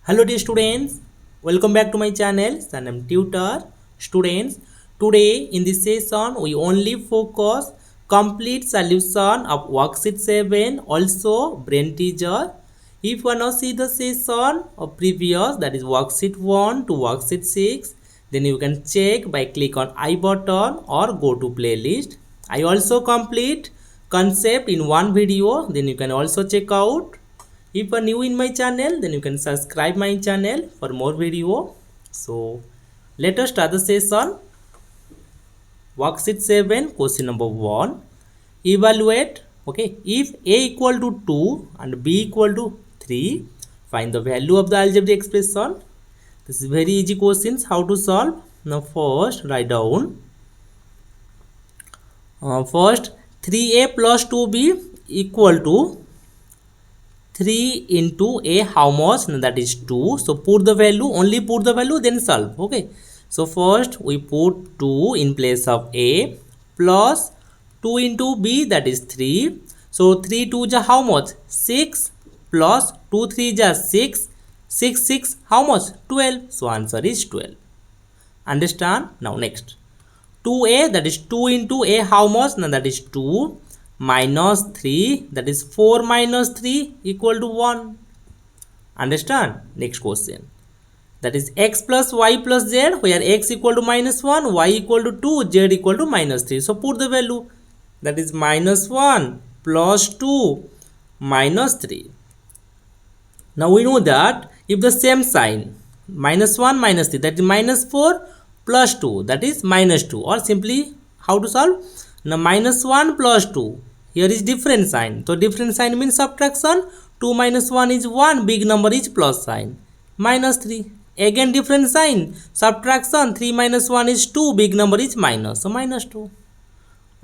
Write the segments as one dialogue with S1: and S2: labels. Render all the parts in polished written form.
S1: Hello dear students, welcome back to my channel Sanam Tutor. Students, today in this session we only focus complete solution of worksheet 7, also brain teaser. If you want to see the session of previous, that is worksheet 1 to worksheet 6, then you can check by click on I button or go to playlist. I also complete concept in one video, then you can also check out. If you are new in my channel, then you can subscribe my channel for more video. So let us start the session. Worksheet 7, question number 1. Evaluate, okay, if A equal to 2 and B equal to 3, find the value of the algebraic expression. This is very easy questions. How to solve? Now first write down. First 3A plus 2B equal to 3 into A, how much? No, that is 2. So put the value, only put the value, then solve. Okay. So first we put 2 in place of A plus 2 into B, that is 3. So 3 2 ja how much? 6 plus 2 3 ja 6. 6 6 how much? 12. So answer is 12. Understand? Now next. 2A, that is 2 into A, how much? No, that is 2 minus 3, that is 4 minus 3 equal to 1. Understand? Next question. That is x plus y plus z, where x equal to minus 1, y equal to 2, z equal to minus 3. So put the value. That is minus 1 plus 2 minus 3. Now we know that if the same sign, minus 1 minus 3, that is minus 4 plus 2, that is minus 2. Or simply how to solve? Now minus 1 plus 2, here is different sign. So different sign means subtraction. 2 minus 1 is 1, big number is plus sign. Minus 3, again different sign. Subtraction, 3 minus 1 is 2, big number is minus. So minus 2.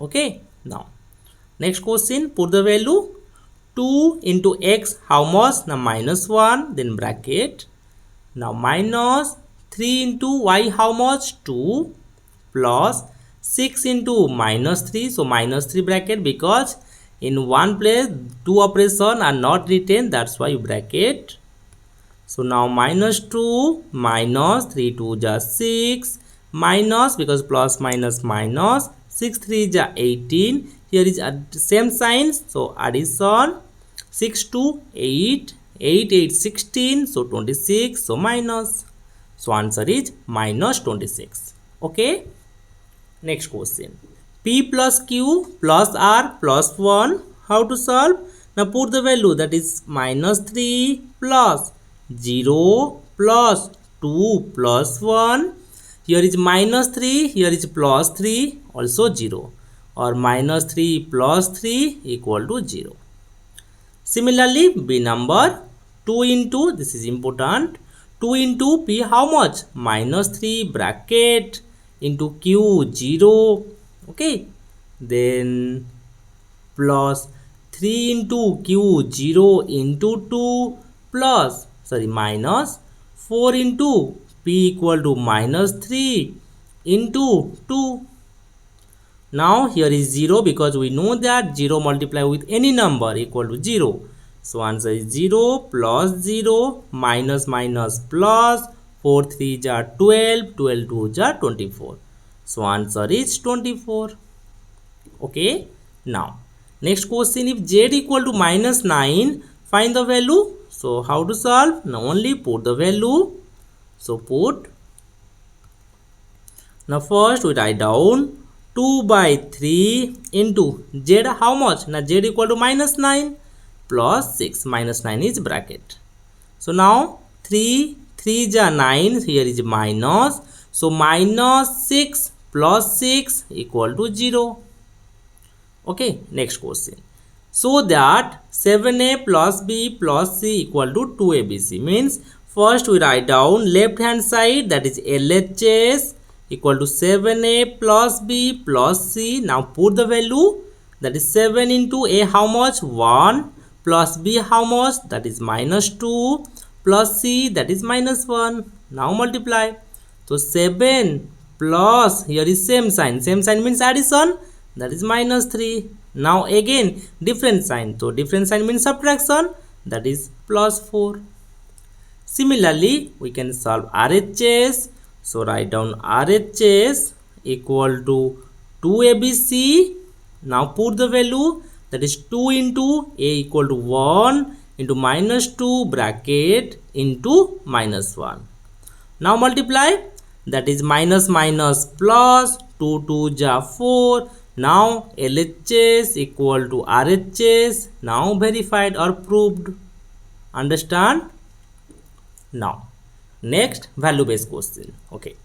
S1: Okay, now next question, put the value. 2 into x, how much? Now minus 1, then bracket. Now minus 3 into y, how much? 2 plus 6 into minus 3. So minus 3 bracket, because in one place two operations are not written, that's why you bracket. So now minus 2 minus 3 2 ja 6 minus, because plus minus minus, 6 3 ja 18. Here is same signs, so addition. 6 2 8, 8 8 16, so 26, so minus. So answer is minus 26. Okay. Next question. P plus Q plus R plus 1. How to solve? Now put the value, that is minus 3 plus 0 plus 2 plus 1. Here is minus 3, here is plus 3, also 0. Or minus 3 plus 3 equal to 0. Similarly, B number 2 into, this is important, 2 into P, how much? Minus 3 bracket into Q 0. Okay, then plus 3 into Q 0 into 2 plus, sorry, minus 4 into P equal to minus 3 into 2. Now here is 0, because we know that 0 multiply with any number equal to 0. So answer is 0 plus 0 minus minus plus, 4 3 ja 12, 12 2 ja 24. So answer is 24. Okay. Now next question, if z equal to minus 9, find the value. So how to solve? Now only put the value. So put. Now first we write down 2 by 3 into z, how much? Now z equal to minus 9 plus 6, minus 9 is bracket. So now 3 3 ja 9, here is minus. So minus 6 plus 6 equal to 0. Okay, next question. So that 7a plus b plus c equal to 2abc, means first we write down left hand side, that is LHS equal to 7a plus b plus c. Now put the value, that is 7 into a, how much? 1 plus b, how much? That is minus 2 plus c, that is minus 1. Now multiply. So 7 plus, here is same sign means addition, that is minus 3. Now again different sign, so different sign means subtraction, that is plus 4. Similarly, we can solve RHS. So write down RHS equal to 2ABC. Now put the value, that is 2 into A equal to 1 into minus 2 bracket into minus 1. Now multiply, that is minus minus plus, 2 2 ja 4. Now LHS equal to RHS. Now verified or proved. Understand? Now, next value based question. Okay,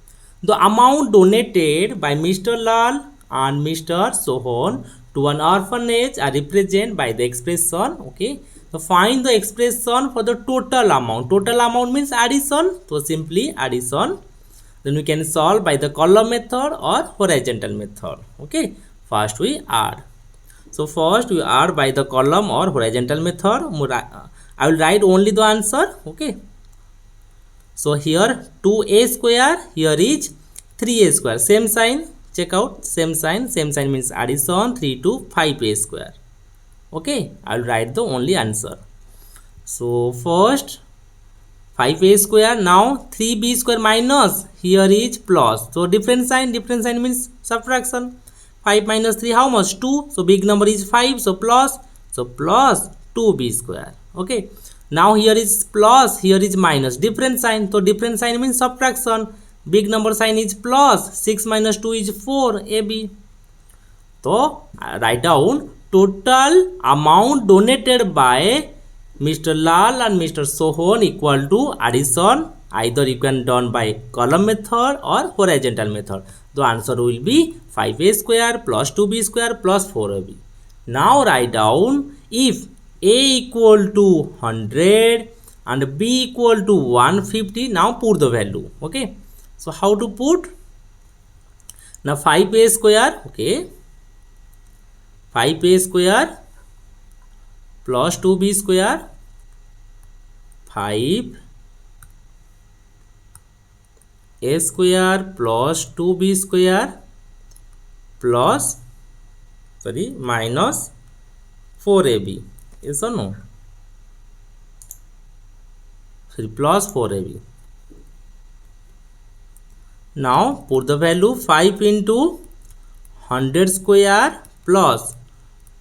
S1: the amount donated by Mr. Lal and Mr. Sohan to an orphanage are represented by the expression. Okay, so find the expression for the total amount. Total amount means addition. So simply addition. Then we can solve by the column method or horizontal method. Okay, first we add. So first we add by the column or horizontal method. I will write only the answer. Okay. So here 2a square, here is 3a square. Same sign, check out, same sign means addition, 3 to 5a square. Okay, I will write the only answer. So first 5a square, now 3b square minus, here is plus. So different sign means subtraction. 5 minus 3 how much? 2. So big number is 5, so plus 2b square. Okay. Now here is plus, here is minus, different sign. So different sign means subtraction. Big number sign is plus, 6 minus 2 is 4, AB. So write down total amount donated by Mr. Lal and Mr. Sohan equal to addition. Either you can done by column method or horizontal method. The answer will be 5a square plus 2b square plus 4ab. Now write down if A equal to 100 and B equal to 150. Now put the value. Okay. So how to put? Now 5a square. Okay. 5a square plus 2b square. 5a square plus 2b square plus minus 4ab. Yes or no? Plus 4ab. Now put the value 5 into 100 square plus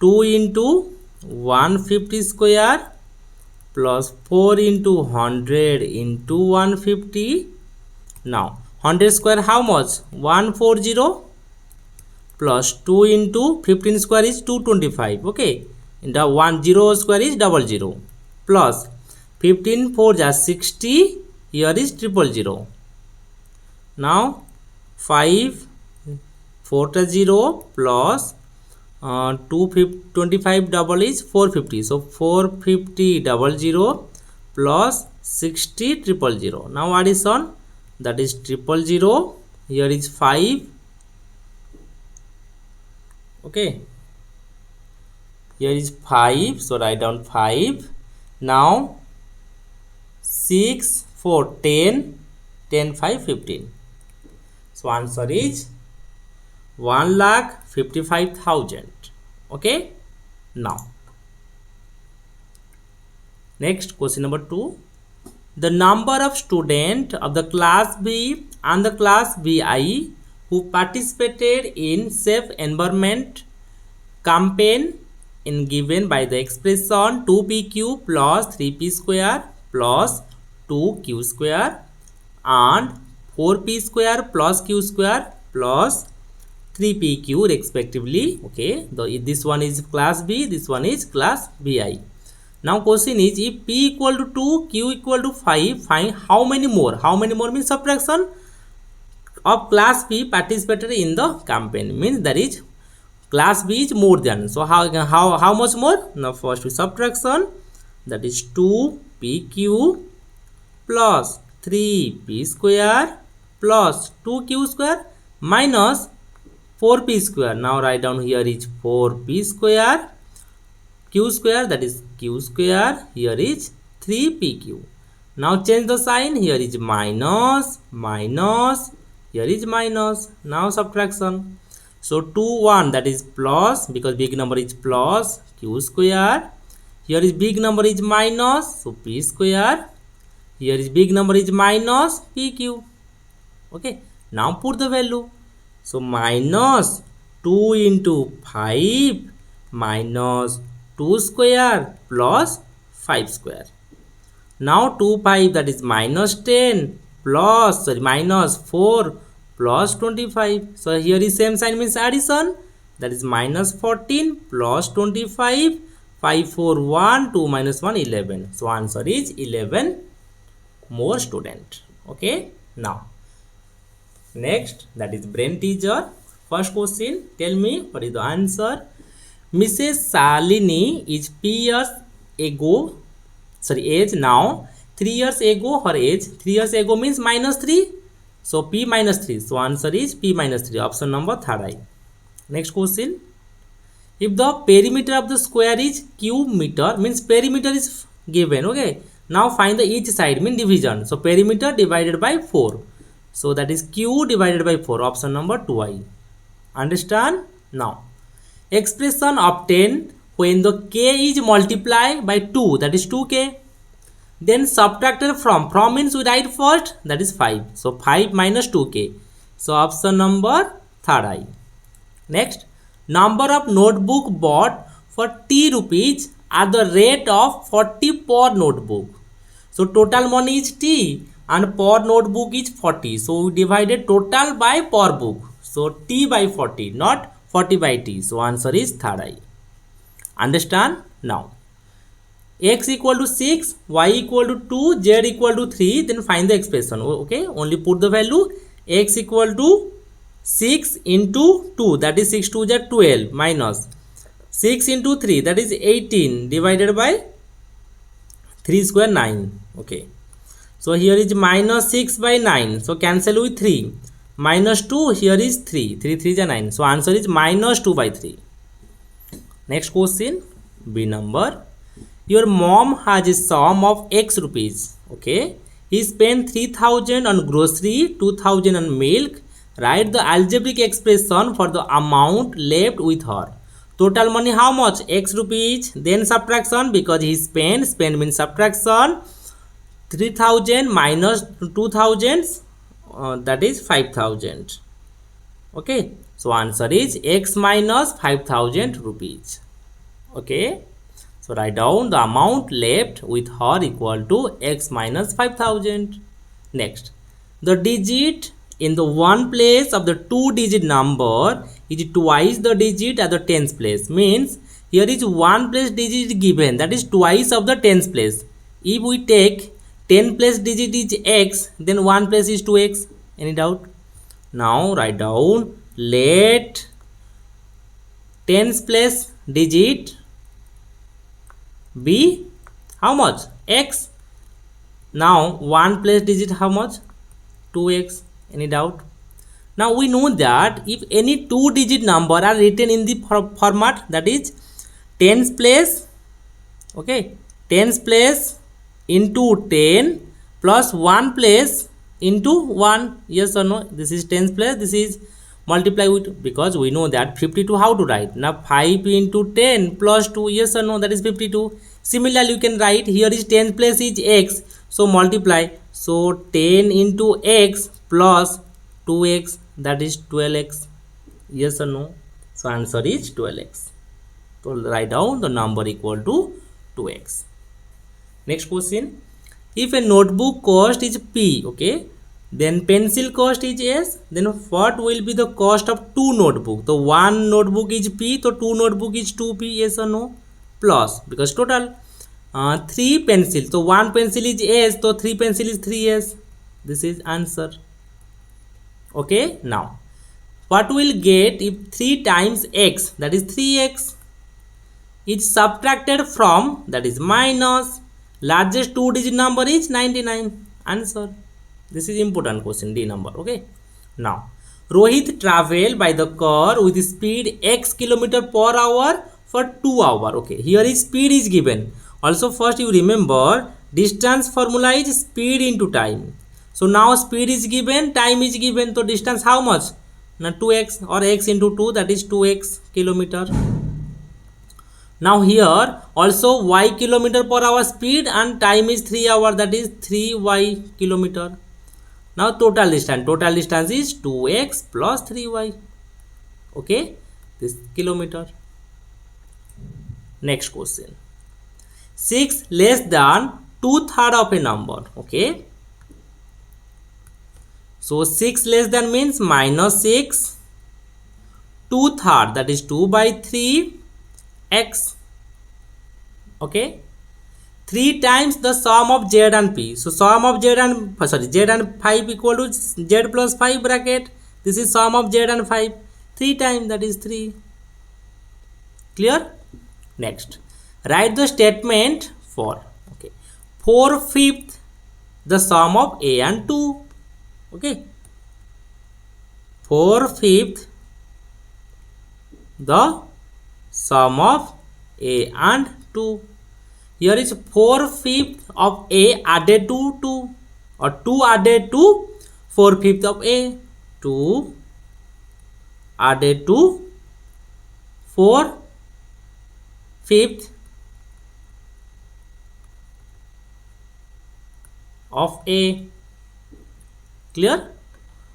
S1: 2 into 150 square plus 4 into 100 into 150. Now 100 square how much? 140 plus 2 into 15 square is 225. Okay. The 10 square is 00 plus 15 4 just 60. Here is 000. Now 5 4 0 plus 225 double is 450. So 450 00 plus 60 000. Now addition, that is 000. Here is 5. Okay. Here is 5, so write down 5. Now 6 4 10 10 5 15. So answer is 1,55,000. Okay. Now next question number 2. The number of students of the class B and the class BI who participated in safe environment campaign in given by the expression 2pq plus 3p square plus 2q square and 4p square plus q square plus 3pq respectively. Okay, this one is class B, this one is class BI. Now question is, if p equal to 2, q equal to 5, find how many more. How many more means subtraction of class B participated in the campaign, means that is class B is more than. So how much more? Now first we subtraction, that is 2pq plus 3p square plus 2q square minus 4p square. Now write down here is 4p square, q square, that is q square, here is 3pq. Now change the sign, here is minus, minus, here is minus. Now subtraction. So 2 1, that is plus, because big number is plus, q square. Here is big number is minus, so p square. Here is big number is minus PQ. Okay, now put the value. So minus 2 into 5 minus 2 square plus 5 square. Now 2 5, that is minus 10 plus minus 4 plus 25. So here is same sign, means addition, that is minus 14 plus 25. 5 4 1, 2 minus 1 11. So answer is 11 more student. Okay, now next, that is brain teaser. First question, tell me what is the answer. Mrs. Salini is age now. 3 years ago her age, 3 years ago means minus 3. So P minus 3. So answer is P minus 3. Option number third I. Next question. If the perimeter of the square is cube meter, means perimeter is given. Okay. Now find the each side, mean division. So perimeter divided by 4. So that is Q divided by 4. Option number 2I. Understand? Now, expression obtained when the K is multiplied by 2, that is 2K. Then subtracted from means we write first, that is 5. So 5 minus 2K. So option number third I. Next, number of notebook bought for T rupees at the rate of 40 per notebook. So total money is T and per notebook is 40. So we divided total by per book. So T by 40, not 40 by T. So answer is third I. Understand? Now, x equal to 6, y equal to 2, z equal to 3. Then find the expression. Okay, only put the value. X equal to 6 into 2, that is 6 2 is 12, minus 6 into 3, that is 18, divided by 3 square 9. Okay, so here is minus 6 by 9. So cancel with 3. Minus 2, here is 3. 3 3 is 9. So answer is minus 2 by 3. Next question, B number. Your mom has a sum of X rupees. Okay, he spent 3000 on grocery, 2000 on milk. Write the algebraic expression for the amount left with her. Total money how much? X rupees. Then subtraction, because he spent means subtraction. 3000 minus 2000, that is 5000. Okay, so answer is X minus 5000 rupees. Okay, so write down the amount left with her equal to X minus 5000. Next, the digit in the one place of the two digit number is twice the digit at the tens place. Means here is one place digit given, that is twice of the tens place. If we take 10 place digit is X, then 1 place is 2X. Any doubt? Now write down, let tens place digit be how much? X. Now 1 place digit how much? 2X. Any doubt? Now we know that if any two digit number are written in the format, that is tens place, okay, tens place into 10 plus 1 place into 1. Yes or no? This is tens place, this is multiply with, because we know that 52 how to write. Now 5 into 10 plus 2, yes or no? That is 52. Similarly, you can write here is 10 place is X. So multiply. So 10 into X plus 2X, that is 12X. Yes or no? So answer is 12X. So write down the number equal to 2X. Next question. If a notebook cost is P, okay, then pencil cost is S, then what will be the cost of two notebook? So one notebook is P, so two notebook is 2P, yes or no? Plus, because total 3 pencil, so one pencil is S, so 3 pencil is 3S. This is answer. Okay, now what will get if 3 times X, that is 3X, is subtracted from, that is minus, largest two digit number is 99. Answer. This is important question, D number. Okay, now Rohit travel by the car with speed X kilometer per hour for 2 hours. Okay, here is speed is given. Also first you remember distance formula is speed into time. So now speed is given, time is given, so distance how much? Now 2x or x into 2, that is 2x kilometer. Now here also y kilometer per hour speed and time is 3 hour, that is 3y kilometer. Now total distance is 2x plus 3y. Okay, this kilometer. Next question. 6 less than 2/3 of a number. Okay, so 6 less than means minus 6, 2/3, that is 2 by 3 x. Okay, 3 times the sum of z and p. So sum of z and z and 5 equal to z plus 5 bracket. This is sum of z and 5. 3 times, that is 3. Clear? Next, write the statement for 4/5 the sum of a and 2. Okay, 4/5 the sum of a and 2. Here is 4/5 of a added to 2, or 2 added to 4/5 of a. 2 added to 4/5 of a. Clear?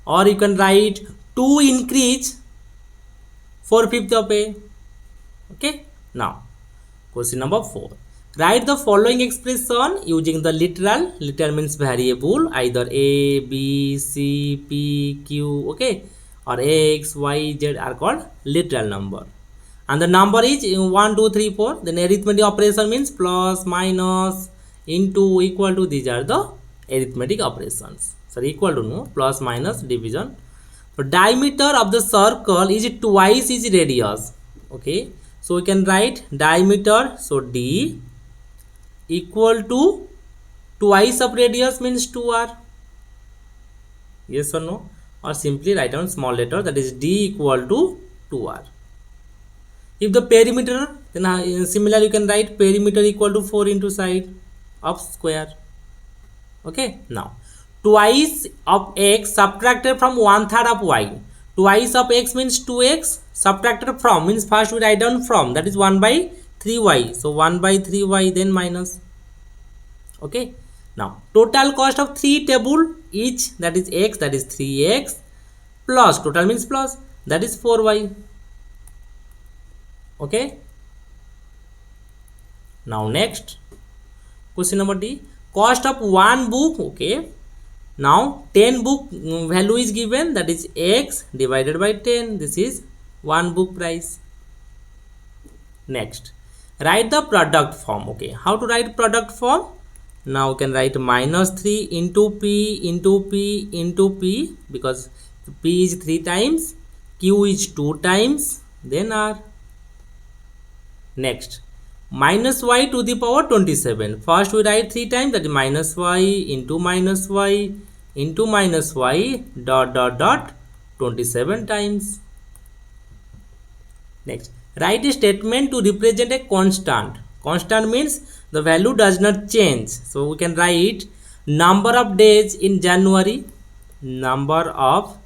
S1: Or you can write 2 increase 4/5 of a. Okay, now question number 4. Write the following expression using the literal. Literal means variable, either a, b, c, p, q. Okay, or x, y, z are called literal number. And the number is 1, 2, 3, 4. Then arithmetic operation means plus, minus, into, equal to. These are the arithmetic operations. Sorry, equal to no, plus, minus, division. So diameter of the circle is twice its radius. Okay, so we can write diameter, so d equal to twice of radius means 2r. Yes or no? Or simply write down small letter, that is d equal to 2r. If the perimeter, then similarly you can write perimeter equal to 4 into side of square. Okay, now twice of x subtracted from 1/3 of y. Twice of x means 2x, subtracted from means first we write down from, that is 1 by 3y. So 1 by 3y, then minus. Okay, now total cost of 3 table each, that is x, that is 3x, plus total means plus, that is 4y. Okay, now next question number D. Cost of one book. Okay, now 10 book value is given, that is x divided by 10. This is one book price. Next, write the product form. Okay, how to write product form? Now we can write minus 3 into p into p into p, because p is 3 times, q is 2 times, then r. Next, minus y to the power 27. First we write 3 times, that is minus y into minus y into minus y dot dot dot 27 times. Next, write a statement to represent a constant. Constant means the value does not change. So we can write number of days in January. Number of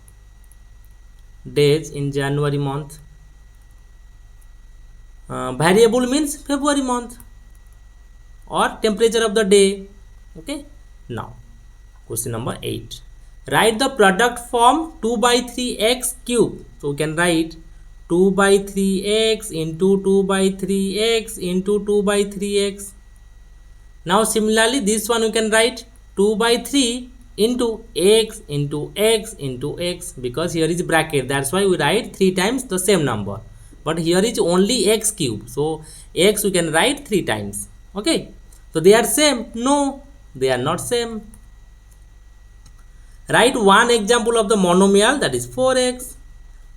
S1: days in January month. Variable means February month, or temperature of the day. Okay, now question number 8. Write the product form 2 by 3x cube. So we can write 2 by 3x into 2 by 3x into 2 by 3x. Now similarly this one we can write 2 by 3 into x into x into x, because here is bracket, that's why we write 3 times the same number. But here is only x cube, so x we can write 3 times. Okay, so they are same? No, they are not same. Write one example of the monomial, that is 4x.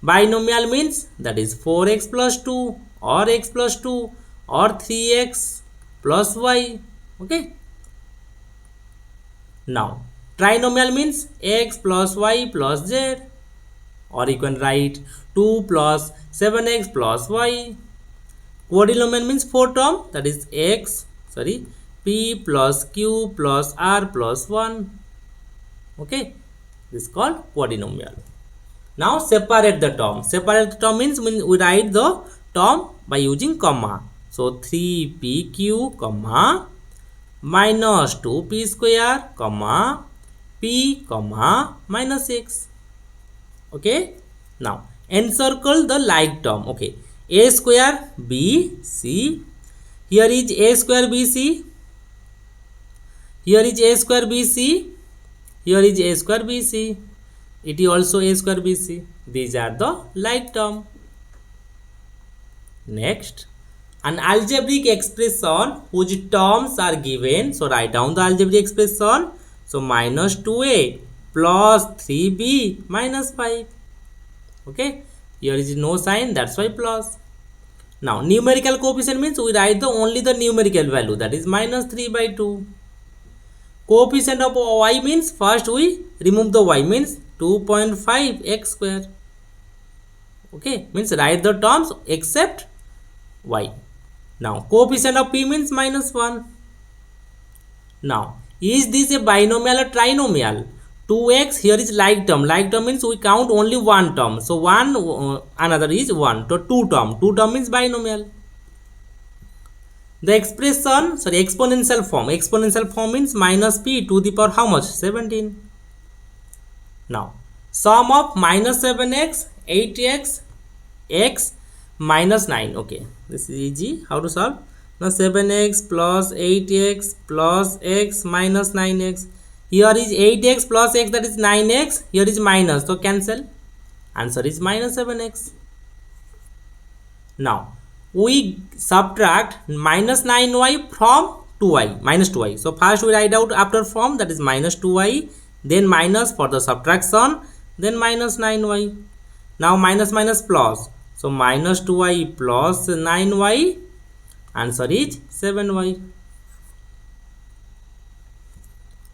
S1: Binomial means that is 4x plus 2 or x plus 2 or 3x plus y. Okay, now trinomial means x plus y plus z, or you can write 2 plus 7x plus y. Quadrinomial means 4 term, that is p plus q plus r plus 1. Okay, this is called quadrinomial. Now separate the term. Separate the term means we write the term by using comma. So 3pq comma minus 2p square comma p comma minus 6. Okay, now encircle the like term. Okay, a square b c, here is a square b c, here is a square b c, here is a square b c, it is also a square b c. These are the like term. Next, an algebraic expression whose terms are given. So write down the algebraic expression. So minus 2a plus 3b minus 5. Okay, here is no sign, that's why plus. Now numerical coefficient means we write the only the numerical value, that is minus 3 by 2. Coefficient of y means first we remove the y, means 2.5 x square. Okay, means write the terms except y. Now coefficient of p means minus 1. Now is this a binomial or trinomial? 2x, here is like term. Like term means we count only one term. So one another is 1. So two term means binomial. The expression, sorry, exponential form. Exponential form means minus p to the power how much? 17. Now sum of minus 7x, 8x, x minus 9. Okay, this is easy. How to solve? Now 7x plus 8x plus x minus 9x. Here is 8x plus x, that is 9x. Here is minus, so cancel. Answer is minus 7x. Now we subtract minus 9y from 2y, minus 2y. So first we write out after form, that is minus 2y, then minus for the subtraction, then minus 9y. Now minus minus plus. So minus 2y plus 9y. Answer is 7y.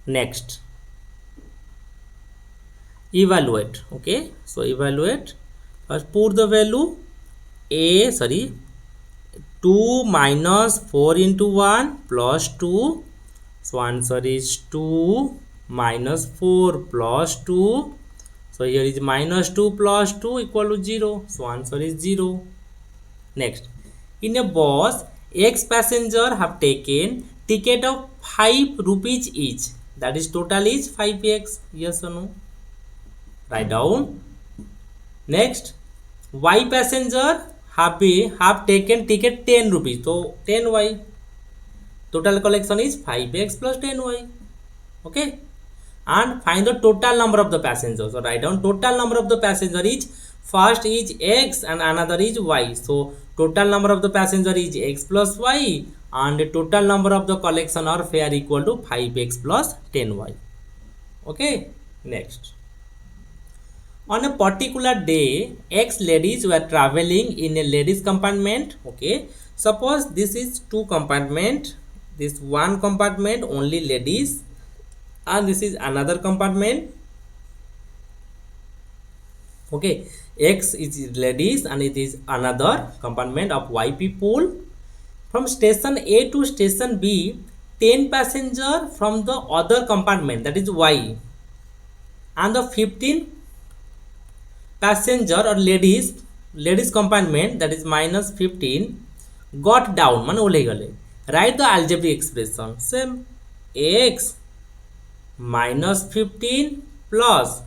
S1: Next, evaluate. Okay, so evaluate. First put the value 2 minus 4 into 1 plus 2. So answer is 2 minus 4 plus 2. So here is minus 2 plus 2 equal to 0. So answer is 0. Next, in a bus, X passenger have taken ticket of 5 rupees each. That is total is 5x. Yes or no? Write down. Next, Y passenger have taken ticket 10 rupees. So 10y. Total collection is 5x plus 10y. Okay. And find the total number of the passengers. So write down total number of the passenger is, first is x and another is y. So total number of the passenger is x plus y, and the total number of the collection or fare equal to 5x plus 10y. Okay. Next, on a particular day, X ladies were traveling in a ladies compartment. Okay, suppose this is two compartment, this one compartment only ladies, and this is another compartment. Okay, X is ladies and it is another compartment of Y people. From station A to station B, 10 passenger from the other compartment, that is Y, and the 15 passenger or ladies compartment, that is minus 15, got down, man ole gale. Write the algebraic expression. Same, x minus 15 plus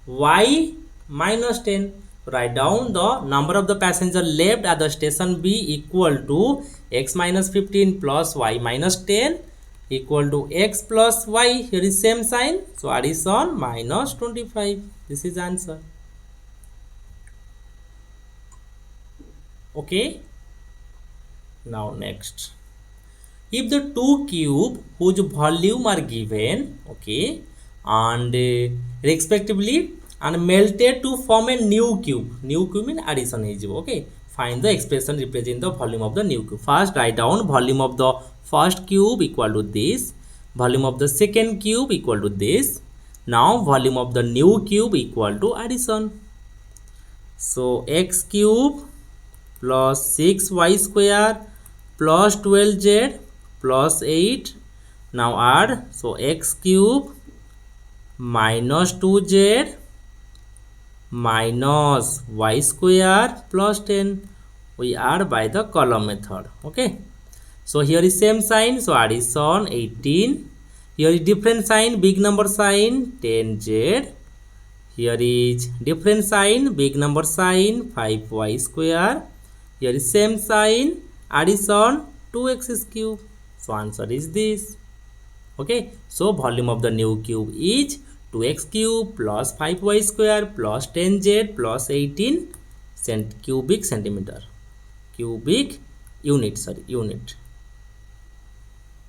S1: y minus 10. Write down the number of the passenger left at the station B equal to x minus 15 plus y minus 10 equal to x plus y. Here is same sign, so addition minus 25. This is answer. Okay. Now next, if the two cube whose volume are given, okay, and respectively and melted to form a new cube mean addition is, okay, find the expression representing the volume of the new cube. First write down volume of the first cube equal to this, volume of the second cube equal to this. Now volume of the new cube equal to addition. So x cube plus 6y square plus 12z plus 8. Now add, so x cube minus 2z minus y square plus 10 we add by the column method. Okay, so here is same sign, so addition 18. Here is different sign, big number sign 10z. Here is different sign, big number sign 5y square. Here is same sign, addition 2x cube. So answer is this. Okay, so volume of the new cube is 2x cube plus 5y square plus 10z plus 18 cubic centimeter, cubic unit, sorry, unit.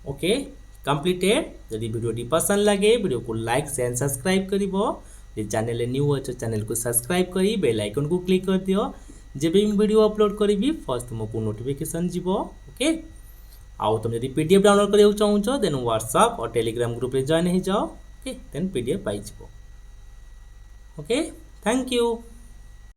S1: Okay completed. जदि video पसंद लगे video को like share subscribe करिवो। जे channel new अच्छे channel को subscribe करी bell icon को click कर दियो। जब भी वीडियो अपलोड करी फर्स्ट तुमको नोटिफिकेशन जीवो। ओके, आउ तुम जदि पीडीएफ डाउनलोड करियो चाहूचो देन व्हाट्सएप और टेलीग्राम ग्रुप रे जॉइन हो जाओ। ओके, देन पीडीएफ पाई जीवो। Okay, thank you.